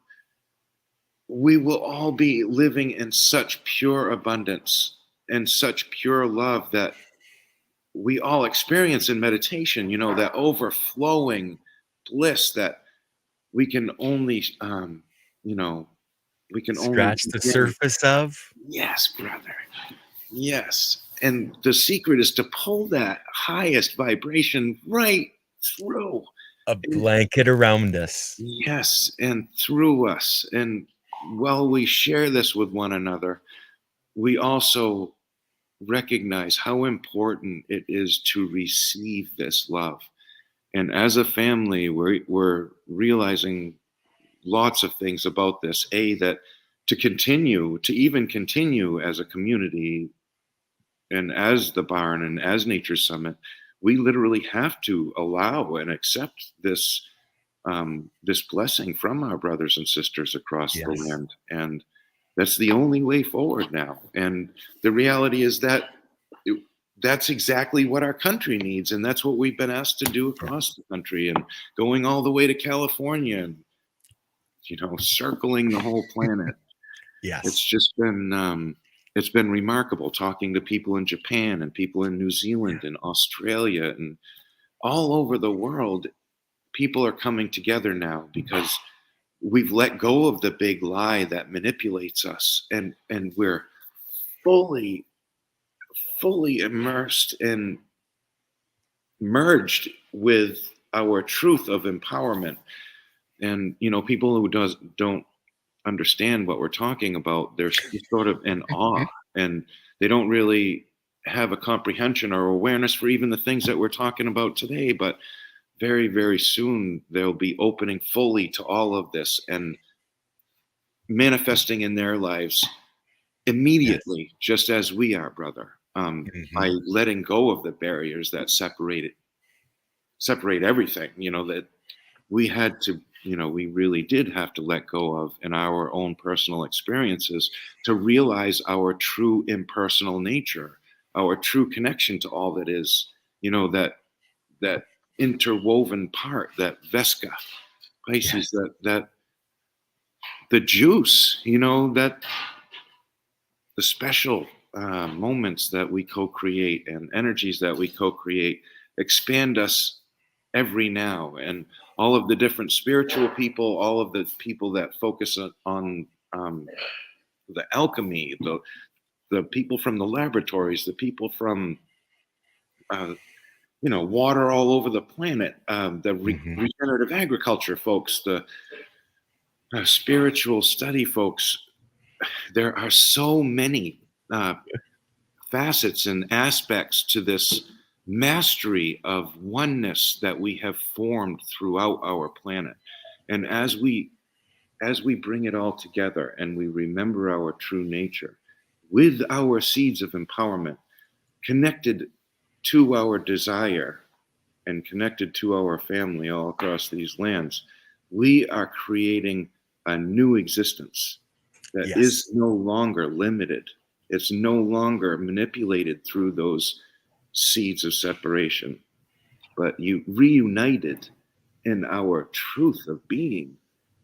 we will all be living in such pure abundance and such pure love that we all experience in meditation, that overflowing bliss that we can only, you know, we can only Scratch the begin. surface of Yes, brother. Yes. And the secret is to pull that highest vibration right through. a And blanket around us. yes, and through us. And while we share this with one another, we also recognize how important it is to receive this love. And as a family, we're realizing lots of things about this. That to even continue as a community and as the barn and as Nature Summit, we literally have to allow and accept this blessing from our brothers and sisters across the Yes. land. And that's the only way forward now. And the reality is that that's exactly what our country needs. And that's what we've been asked to do Yeah. across the country, and going all the way to California, and, circling the whole planet. It's Yes. just it's been remarkable talking to people in Japan and people in New Yeah. Zealand and Australia and all over the world. People are coming together now because we've let go of the big lie that manipulates us, and we're fully fully immersed and merged with our truth of empowerment. And people who don't understand what we're talking about, they're sort of in awe, and they don't really have a comprehension or awareness for even the things that we're talking about today. But very, very soon they'll be opening fully to all of this and manifesting in their lives Yes. immediately, just as we are, brother, by Mhm. letting go of the barriers that separate everything, that we had to, we really did have to let go of in our own personal experiences to realize our true impersonal nature, our true connection to all that is, that interwoven part, that Vesca Pisces, Yes. that the juice, that the special moments that we co-create and energies that we co-create expand us every now. And all of the different spiritual people, all of the people that focus on the alchemy, the people from the laboratories, the people from uh, water all over the planet, the Mhm. regenerative agriculture folks, the spiritual study folks. There are so many uh, facets and aspects to this mastery of oneness that we have formed throughout our planet. And as we bring it all together and we remember our true nature with our seeds of empowerment connected to our desire and connected to our family all across these lands, we are creating a new existence that is Yes. no longer limited. It's no longer manipulated through those seeds of separation, but you reunited in our truth of being.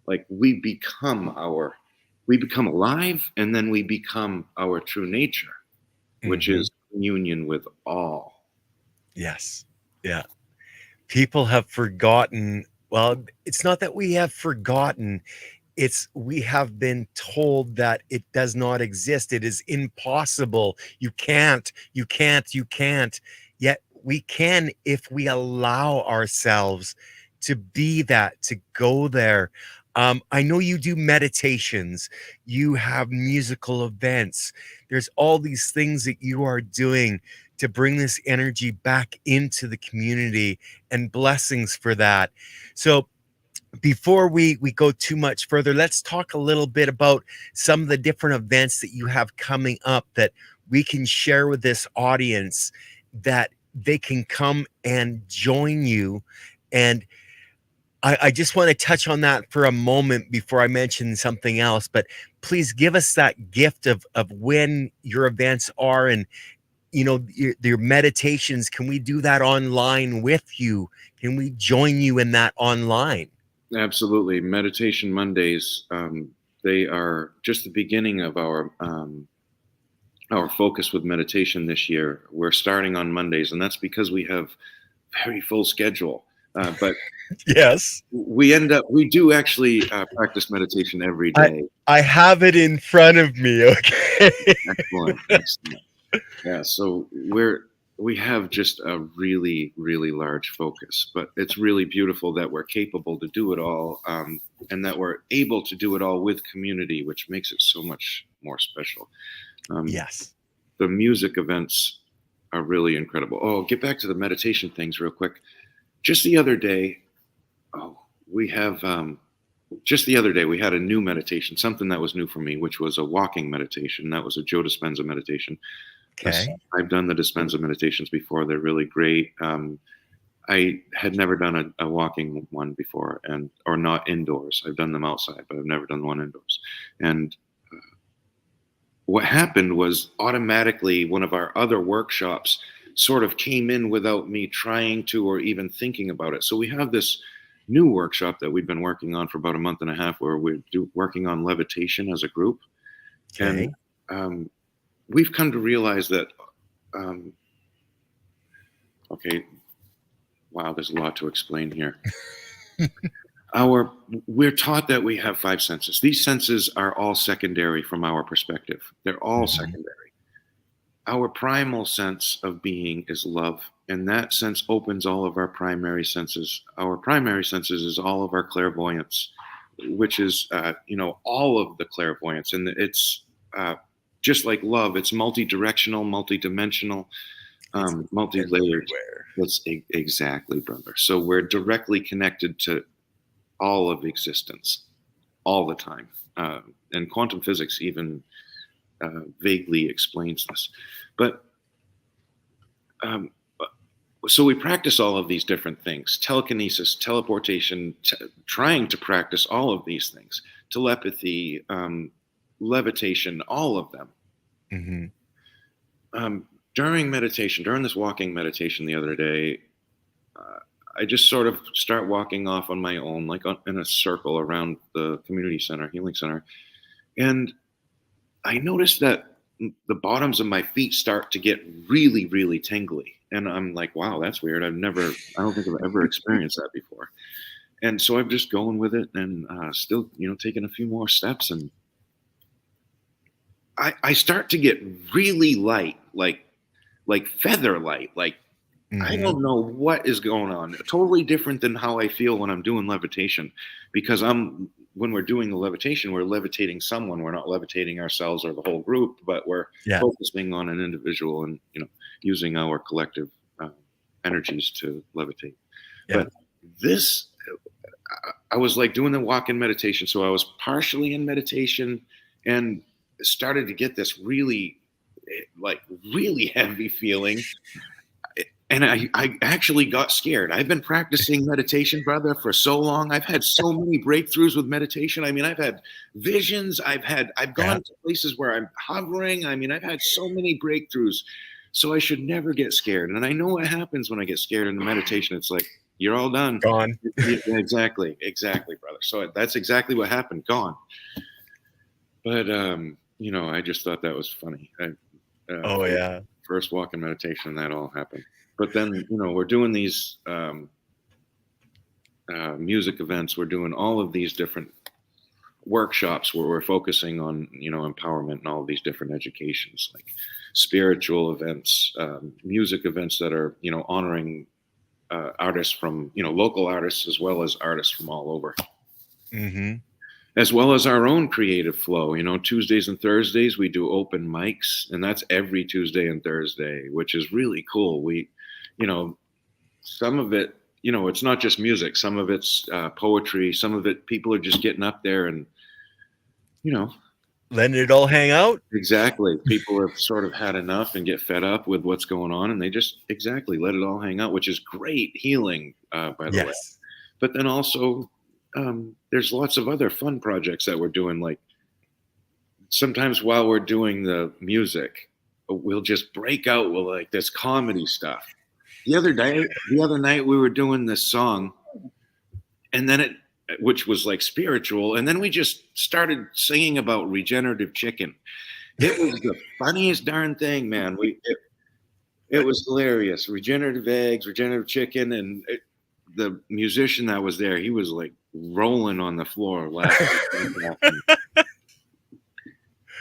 Like we become alive, and then we become our true nature, which Mhm. is union with all. Yes. Yeah. People have forgotten. Well, it's not that we have forgotten, it's we have been told that it does not exist. It is impossible. You can't. Yet we can if we allow ourselves to be that, to go there. I know you do meditations, you have musical events. There's all these things that you are doing to bring this energy back into the community, and blessings for that. So before we go too much further, let's talk a little bit about some of the different events that you have coming up that we can share with this audience, that they can come and join you. And I just want to touch on that for a moment before I mention something else. But please give us that gift of when your events are, and your meditations. Can we do that online with you? Can we join you in that online? Absolutely. Meditation Mondays, they are just the beginning of our focus with meditation this year. We're starting on Mondays, and that's because we have very full schedule. But Yes. we do actually practice meditation every I day. I have it in front of me, okay? Excellent, excellent. Yeah, so we have just a really, really large focus, but it's really beautiful that we're capable to do it all, and that we're able to do it all with community, which makes it so much more special. Um, Yes. the music events are really incredible. Oh, get back to the meditation things real quick. Just the other day, oh, we have just the other day we had a new meditation, something that was new for me, which was a walking meditation. That was a Joe Dispenza meditation. Yes, Okay. I've done the Dispenza meditations before. They're really great. I had never done a walking one before, and or not indoors. I've done them outside, but I've never done one indoors. And what happened was automatically one of our other workshops sort of came in without me trying to or even thinking about it. So we have this new workshop that we've been working on for about a month and a half, where we're working on levitation as a group, and Okay. um, we've come to realize that. Um, okay, wow, there's a lot to explain here. our we're taught that we have five senses. These senses are all secondary from our perspective. They're all Mhm. secondary. Our primal sense of being is love, and that sense opens all of our primary senses. Our primary senses is all of our clairvoyance, which is all of the clairvoyance, and it's uh, just like love. It's multi-directional, multi-dimensional, It's multi-layered. everywhere. That's exactly, brother. So we're directly connected to all of existence, all the time, and quantum physics even vaguely explains this. But um, so we practice all of these different things: telekinesis, teleportation, trying to practice all of these things, telepathy, levitation, all of them. Mhm. During meditation, during this walking meditation the other day, uh, I just sort of start walking off on my own, like in a circle around the community center, healing center. And I noticed that the bottoms of my feet start to get really, really tingly. And I'm like, wow, that's weird. I don't think I've ever experienced that before. And so I'm just going with it and still, taking a few more steps. And I start to get really light, like feather light. Like, I Mhm. don't know what is going on. Totally different than how I feel when I'm doing levitation, because when we're doing the levitation, we're levitating someone. We're not levitating ourselves or the whole group, but we're Yeah. focusing on an individual and using our collective uh, energies to levitate. Yeah. But this, I was like doing the walk-in meditation, so I was partially in meditation and started to get this like really heavy feeling, and I actually got scared. I've been practicing meditation, brother, for so long. I've had so many breakthroughs with meditation. I mean, I've had visions. I've Yeah. gone to places where I'm hovering. I mean, I've had so many breakthroughs. So I should never get scared. And I know what happens when I get scared in the meditation. It's like, you're all done. Gone. Yeah, exactly, brother. So that's exactly what happened. Gone. But I just thought that was funny. Oh, yeah. First walk in meditation, that all happened. But then, we're doing these music events. We're doing all of these different workshops where we're focusing on, empowerment and all of these different educations, like spiritual events, music events that are, honoring artists from, local artists as well as artists from all over, Mhm. as well as our own creative flow. Tuesdays and Thursdays we do open mics, and that's every Tuesday and Thursday, which is really cool. You know, some of it, it's not just music. Some of it's poetry. Some of it, people are just getting up there and, you know, Letting it all hang out? exactly. People have sort of had enough and get fed up with what's going on, and they just exactly let it all hang out, which is great healing, by the way. Yes. But then also, there's lots of other fun projects that we're doing. Like sometimes while we're doing the music, we'll just break out with like this comedy stuff. The other night, we were doing this song, and then which was like spiritual, and then we just started singing about regenerative chicken. It was the funniest darn thing, man. It was hilarious. Regenerative eggs, regenerative chicken, and the musician that was there, he was like rolling on the floor laughing.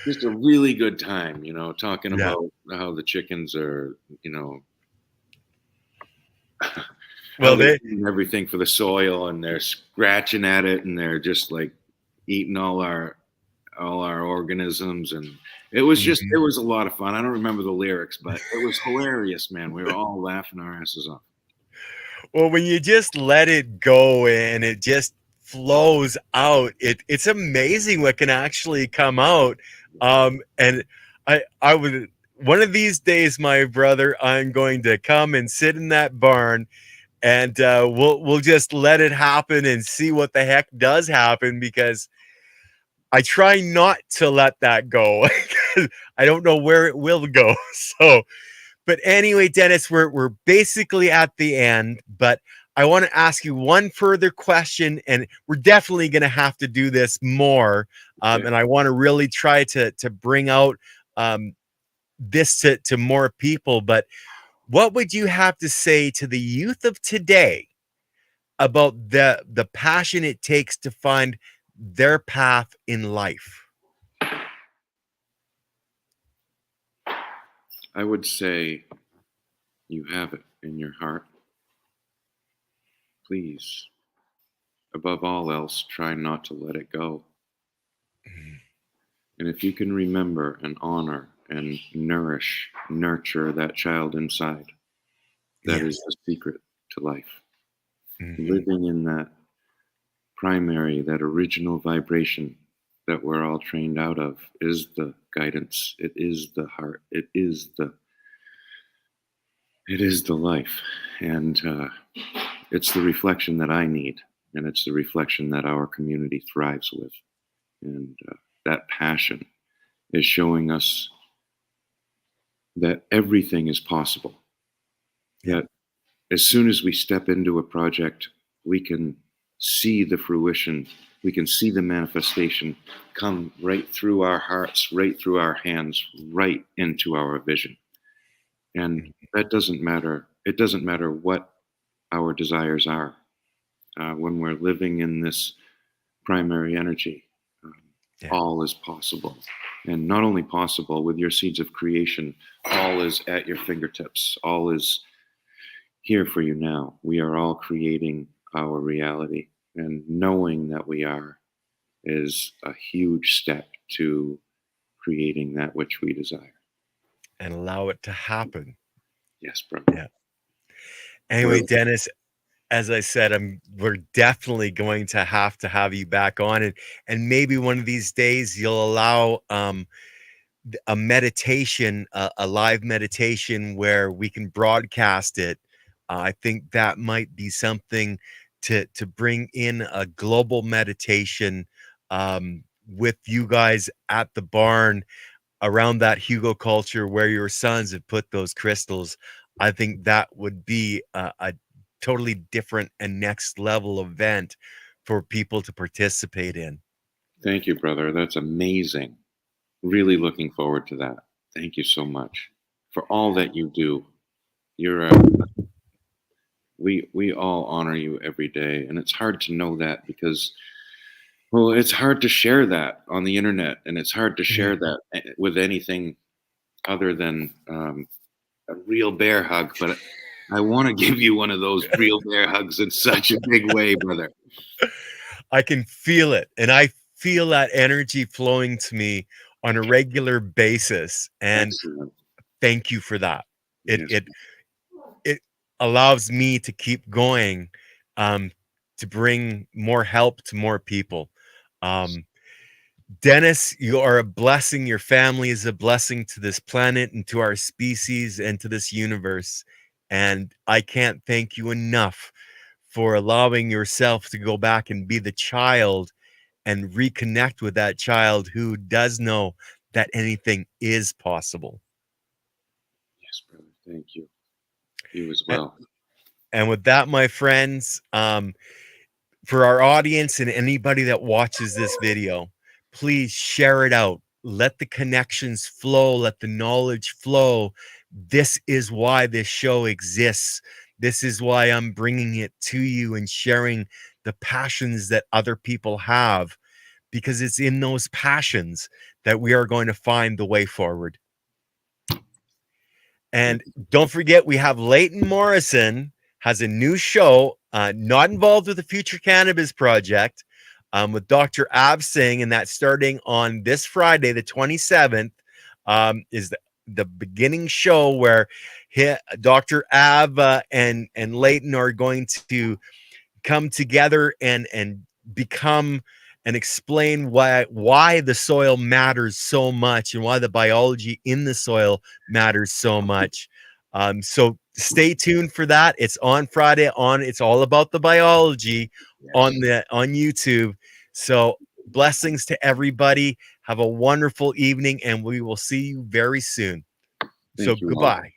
Just a really good time, talking Yeah. about how the chickens are, you know, how Well, they're they doing everything for the soil, and they're scratching at it, and they're just like eating all our organisms. And it Mhm. was a lot of fun. I don't remember the lyrics, but it was hilarious, man. We were all laughing our asses off. Well, when you just let it go and it just flows out, it's amazing what can actually come out. And I would one of these days, my brother, I'm going to come and sit in that barn and we'll just let it happen and see what the heck does happen because I try not to let that go. I don't know where it will go. So but anyway, Dennis, we're basically at the end, but I want to ask you one further question, and we're definitely going to have to do this more. Okay. And I want to really try to bring out this to more people. But what would you have to say to the youth of today about the passion it takes to find their path in life? I would say you have it in your heart. Please, above all else, try not to let it go. Mm. And if you can remember and honor and nourish, nurture that child inside, that is Yes. the secret to life. Mhm. Living in that primary, that original vibration that we're all trained out of is the guidance. It is the heart. It is the life. And it's the reflection that I need. And it's the reflection that our community thrives with. And that passion is showing us that everything is possible. Yeah. That as soon as we step into a project, we can see the fruition, we can see the manifestation come right through our hearts, right through our hands, right into our vision. And Mhm. that doesn't matter. It doesn't matter what our desires are. When we're living in this primary energy, um, Yeah. all is possible. And not only possible with your seeds of creation, all is at your fingertips, all is here for you now. We are all creating our reality, and knowing that we are is a huge step to creating that which we desire. And allow it to happen. Yes, brother. Yeah. Anyway, Well, Dennis, as I said, we're definitely going to have you back on, and maybe one of these days you'll allow a meditation, a live meditation where we can broadcast it. I think that might be something to bring in a global meditation with you guys at the barn around that Hugo culture where your sons have put those crystals. I think that would be a totally different and next level event for people to participate in. thank you, brother. That's amazing. Really looking forward to that. Thank you so much for all that you do. You're a, we all honor you every day, and it's hard to know that because, well, it's hard to share that on the internet, and it's hard to share Mhm. that with anything other than a real bear hug. But I want to give you one of those real bear hugs in such a big way, brother. I can feel it, and I feel that energy flowing to me on a regular basis, and Excellent. thank you for that. It Yes. it it allows me to keep going, um, to bring more help to more people. Yes. Um, Dennis, you are a blessing. Your family is a blessing to this planet and to our species and to this universe. And I can't thank you enough for allowing yourself to go back and be the child and reconnect with that child who does know that anything is possible. Yes, brother. Thank you. You as A- well. And with that, my friends, for our audience and anybody that watches this video, please share it out. Let the connections flow, let the knowledge flow. This is why this show exists. This is why I'm bringing it to you and sharing the passions that other people have, because it's in those passions that we are going to find the way forward. Thank And you. don't forget, we have Leighton Morrison has a new show, not involved with the Future Cannabis Project, with Dr. Ab Singh, and that's starting on this Friday, the 27th, is the beginning show where Dr. Ab and Leighton are going to come together and become and explain why the soil matters so much and why the biology in the soil matters so much. So stay tuned for that. It's on Friday. It's all about the biology Yes. on YouTube. So blessings to everybody. Have a wonderful evening, and we will see you very soon. So Thank you all. goodbye.